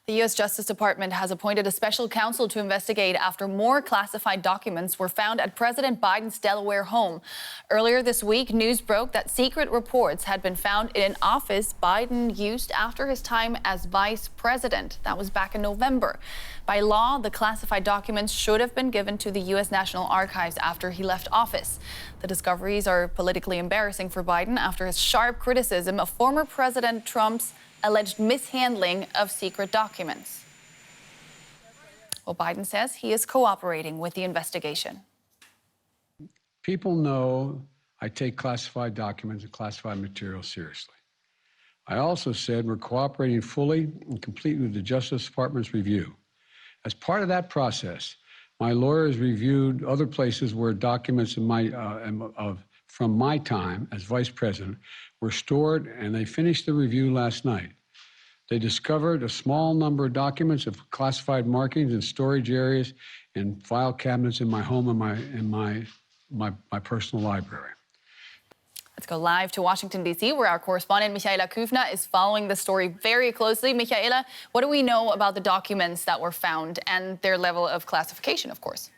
The U.S. Justice Department has appointed a special counsel to investigate after more classified documents were found at President Biden's Delaware home. Earlier this week, news broke that secret reports had been found in an office Biden used after his time as vice president. That was back in November. By law, the classified documents should have been given to the U.S. National Archives after he left office. The discoveries are politically embarrassing for Biden after his sharp criticism of former President Trump's alleged mishandling of secret documents. Well, Biden says he is cooperating with the investigation. People know I take classified documents and classified material seriously. I also said we're cooperating fully and completely with the Justice Department's review. As part of that process, my lawyers reviewed other places where documents from my time as vice president were stored, and they finished the review last night. They discovered a small number of documents of classified markings in storage areas and file cabinets in my home and my personal library. Let's go live to Washington, D.C., where our correspondent Michaela Kufner is following the story very closely. Michaela, what do we know about the documents that were found and their level of classification, of course?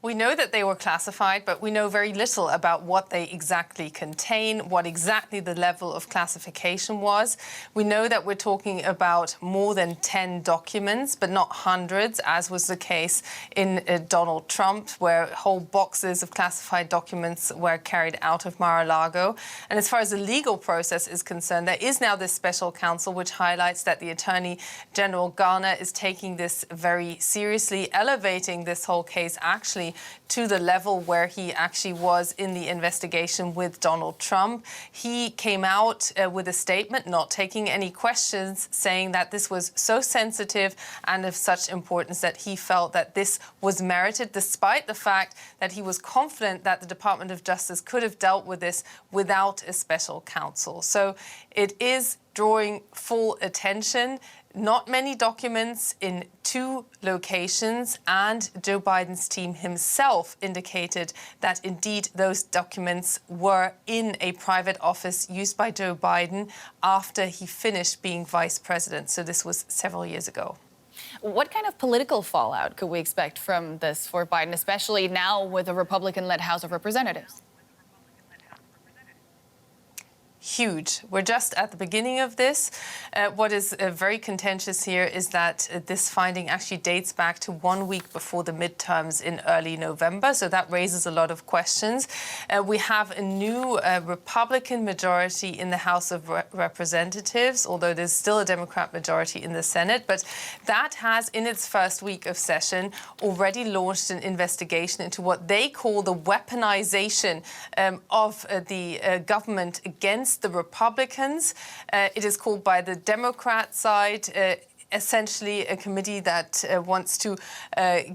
We know that they were classified, but we know very little about what they exactly contain, what exactly the level of classification was. We know that we're talking about more than 10 documents, but not hundreds, as was the case in Donald Trump, where whole boxes of classified documents were carried out of Mar-a-Lago. And as far as the legal process is concerned, there is now this special counsel, which highlights that the Attorney General Garner is taking this very seriously, elevating this whole case actually to the level where he actually was in the investigation with Donald Trump. He came out with a statement, not taking any questions, saying that this was so sensitive and of such importance that he felt that this was merited, despite the fact that he was confident that the Department of Justice could have dealt with this without a special counsel. So it is drawing full attention. Not many documents in 2 locations, and Joe Biden's team himself indicated that indeed those documents were in a private office used by Joe Biden after he finished being vice president. So this was several years ago. What kind of political fallout could we expect from this for Biden, especially now with a Republican-led House of Representatives? Huge. We're just at the beginning of this. What is very contentious here is that this finding actually dates back to 1 week before the midterms in early November. So that raises a lot of questions. We have a new Republican majority in the House of Representatives, although there's still a Democrat majority in the Senate. But that has, in its first week of session, already launched an investigation into what they call the weaponization of the government against the Republicans. It is called by the Democrat side essentially a committee that wants to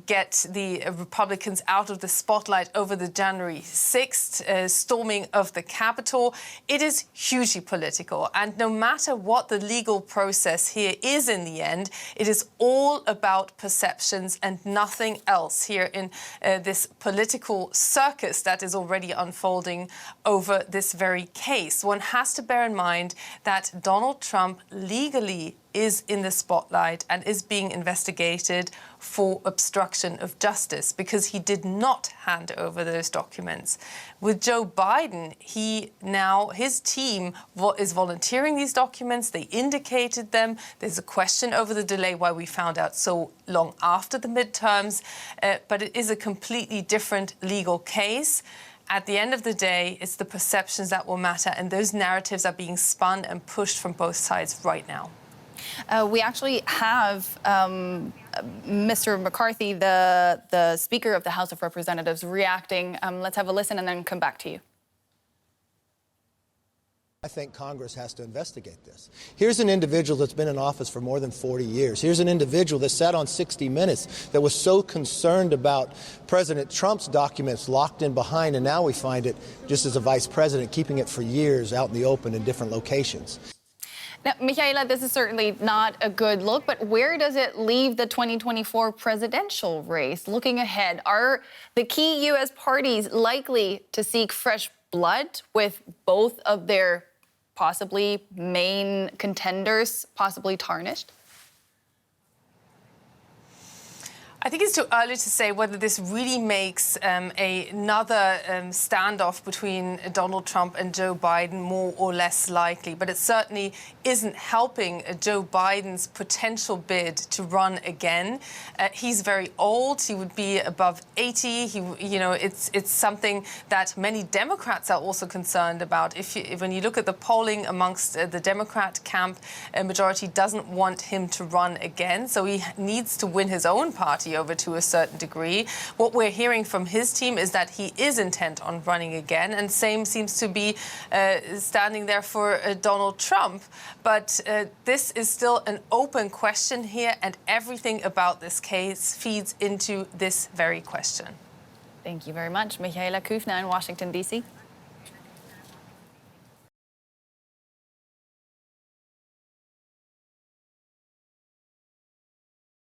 get the Republicans out of the spotlight over the January 6th storming of the Capitol. It is hugely political, and no matter what the legal process here is in the end, it is all about perceptions and nothing else here in this political circus that is already unfolding over this very case. One has to bear in mind that Donald Trump legally is in the spotlight and is being investigated for obstruction of justice because he did not hand over those documents. With Joe Biden, his team is volunteering these documents. They indicated them. There's a question over the delay why we found out so long after the midterms, but it is a completely different legal case. At the end of the day, it's the perceptions that will matter, and those narratives are being spun and pushed from both sides right now. We actually have Mr. McCarthy, the Speaker of the House of Representatives, reacting. Let's have a listen and then come back to you. I think Congress has to investigate this. Here's an individual that's been in office for more than 40 years. Here's an individual that sat on 60 Minutes that was so concerned about President Trump's documents locked in behind, and now we find it just as a vice president, keeping it for years out in the open in different locations. Now, Michaela, this is certainly not a good look, but where does it leave the 2024 presidential race? Looking ahead, are the key U.S. parties likely to seek fresh blood with both of their possibly main contenders possibly tarnished? I think it's too early to say whether this really makes another standoff between Donald Trump and Joe Biden more or less likely. But it certainly isn't helping Joe Biden's potential bid to run again. He's very old. He would be above 80. It's something that many Democrats are also concerned about. When you look at the polling amongst the Democrat camp, a majority doesn't want him to run again. So he needs to win his own party over to a certain degree. What we're hearing from his team is that he is intent on running again, and same seems to be standing there for Donald Trump. But this is still an open question here, and everything about this case feeds into this very question. Thank you very much. Michaela Kufner in Washington, D.C.